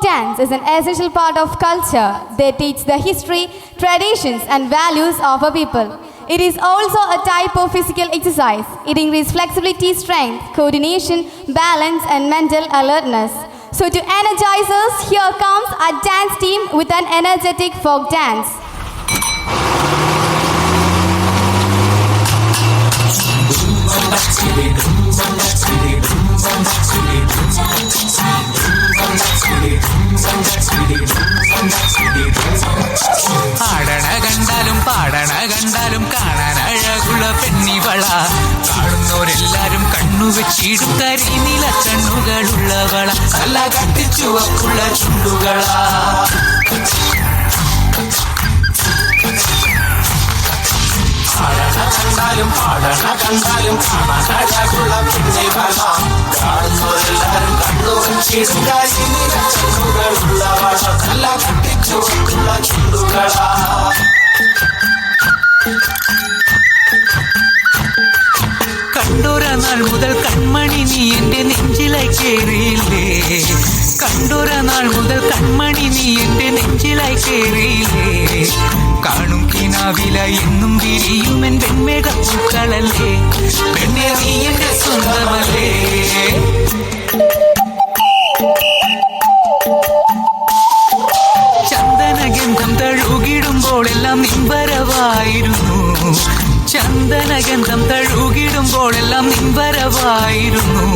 dance is an essential part of culture. They teach the history, traditions and values of a people. It is also a type of physical exercise. It increases flexibility, strength, coordination, balance and mental alertness. So to energize us, here comes our dance team with an energetic folk dance. ആടണ കണ്ടാലും പാടണ കണ്ടാലും കാണാൻ അഴകുള്ള പെണ്ണിവള കാണുന്നവരെല്ലാരും കണ്ണുവെച്ചിടും കരിനീല കണ്ണുകളുള്ളവള നല്ല കട്ടിച്ചുവപ്പുള്ള ചുണ്ടുകളാ പാടണ കണ്ടാലും കാണാൻ അഴകുള്ള പെണ്ണിവള കാണുന്നവരെല്ലാരും കണ്ണുവെച്ചിടും കരിനീല കണ്ണുകളുള്ളവള നല്ല കട്ടിച്ചുവപ്പുള്ള ചുണ്ടുകളാ കണ്ടൊരു നാൾ മുതൽ കൺമണി നീ എന്റെ നെഞ്ചിലായി കേറിയില്ലേ കണ്ടൊരു നാൾ മുതൽ കൺമണി നീ എന്റെ നെഞ്ചിലായി കേറിയില്ലേ കാണും കിനാവില എന്നും വിരിയും എൻ വെൺമേഘപ്പൂക്കളല്ലേ പെണ്ണെ നീ എന്റെ സ്വന്തമല്ലേ ചന്ദനഗന്ധം തഴുകിടുമ്പോഴെല്ലാം നിൻവരവായിരുന്നു ചന്ദനഗന്ധം തഴുകിടുമ്പോഴെല്ലാം നിൻവരവായിരുന്നു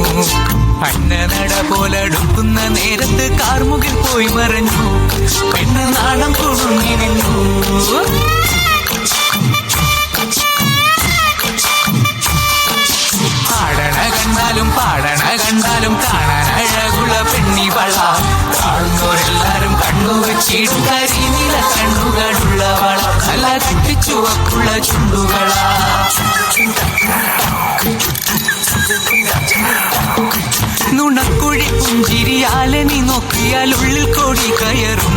അന്നനട പോലടുക്കുന്ന നേരത്ത് കാർമുകിൽ പോയി മറഞ്ഞു പെണ്ണ് നാണം കുടുങ്ങി നിന്നു ആടണ കണ്ടാലും പാടണ കണ്ടാലും കാണാൻ അഴകുള്ള പെണ്ണിവള കാണുന്നവരെല്ലാരും കണ്ണുവെച്ചിടും കരിനീല കണ്ണുകളുള്ളവള നല്ല കട്ടിച്ചുവപ്പുള്ള ചുണ്ടുകളാ നുണക്കുഴി പുഞ്ചിരിയാലെ നീ നോക്കിയാൽ ഉള്ളിൽ കോടി കയറും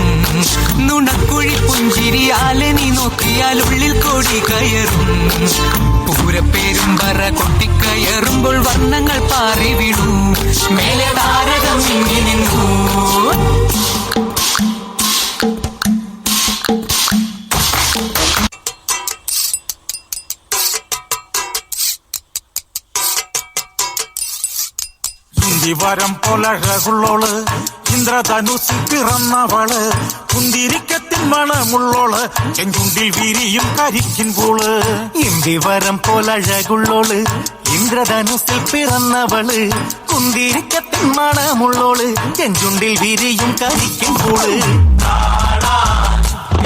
നുണക്കുഴി പുഞ്ചിരിയാലെ നീ നോക്കിയാൽ ഉള്ളിൽ കോടി കയറും പൂരപ്പേരും പറ കൊട്ടിക്കയറുമ്പോൾ വർണ്ണങ്ങൾ പാറി വീണു മേലെ താരകം മിന്നി നിന്നു വരം പോലഴകുള്ളോള് ഇന്ദ്രധനുസിൽ പിറന്നവള് കുന്തിരിക്കത്തിൻ മണമുള്ളോള് ചെങ്കുണ്ടിൽ വിരിയും കരിക്കിൻ പൂള് ഇന്ദിവരം പോലഴകുള്ളോള് ഇന്ദ്രധനുസിൽ പിറന്നവള് കുന്തിരിക്കത്തിൻ മണമുള്ളോള് ചെങ്കുണ്ടിൽ വിരിയും കരിക്കിൻ പൂള്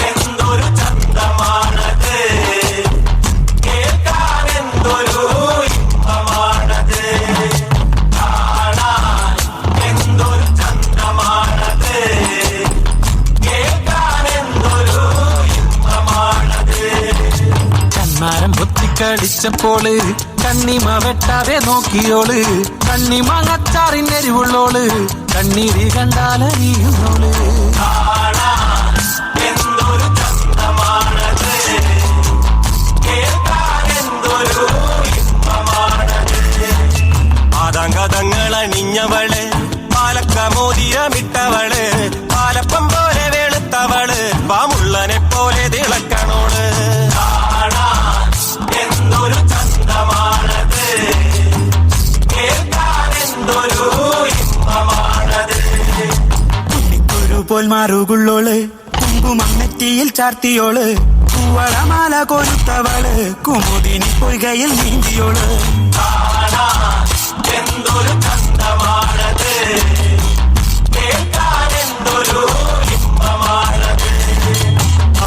എന്തൊരു ചന്തമാണത് കേൾക്കാൻ എന്തൊരു ഇമ്പമാണത് കണ്ണാരം പൊത്തിക്കളിച്ചപ്പോള് കണ്ണിമ വെട്ടാതെ നോക്കിയോള് കണ്ണിമാങ്ങച്ചാറിനെരിവുള്ളോള് കണ്ണീരി കണ്ടാലറിയുന്നോള് എന്തൊരു ചന്തമാണത് കേൾക്കാനെന്തൊരു ഇമ്പമാണത് ആതങ്കതങ്ങൾ അണിഞ്ഞവള് പാലക്കമോതിരമിട്ടവള് പാലപ്പം പോലെ വെളുത്തവള് പാമുള്ളനെ പോലെ തിളക്കണോള് എന്തൊരു ചന്തമാണത് കേൾക്കാനെന്തൊരു ഇമ്പമാണത് കുട്ടിക്കൊരു പോൽ മാറുകുള്ളോള് കുങ്കുമന്നെറ്റിയിൽ ചാർത്തിയോള് പൂവളമാല കൊരുത്തവള് കുമുദിനി പൊയ്കയിൽ നീന്തിയോള് എന്തൊരു ചന്തമാണത് കേൾക്കാനെന്തൊരു ഇമ്പമാണത്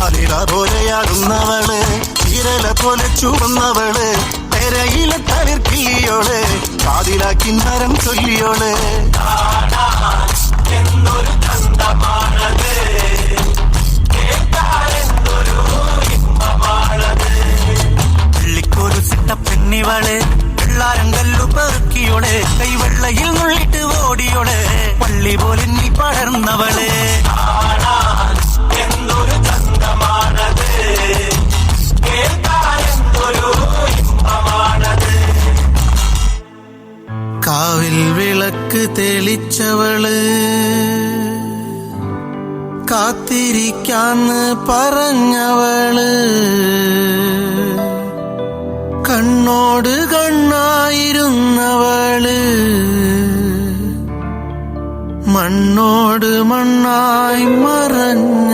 ആലില പോലെയാടുന്നവള് വിരല പോലെ ചുവന്നവള് തെരയിലെ തളിർക്കിളിയോള് കാതിലാക്കി നരം ചൊല്ലിയോള് എന്തൊരു ചന്തമാണത് കേൾക്കാനെന്തൊരു ഇമ്പമാണത് പള്ളിക്കൊരു സിട്ട പെണ്ണിവള് വെള്ളാരങ്കല്ലു പെറുക്കിയോള് കൈവെള്ളയിൽ നുള്ളിട്ട് ഓടിയോള് പള്ളി പോലെ നീ പടർന്നവള് എന്തൊരു ചന്തമാണത് കേൾക്കാനെന്തൊരു ഇമ്പമാണത് കാവിൽ വിളക്ക് തെളിച്ചവള് കാത്തിരിക്കാന്ന് പറഞ്ഞവള് കണ്ണോട് കണ്ണായിരുന്നവള് മണ്ണോട് മണ്ണായി മറഞ്ഞ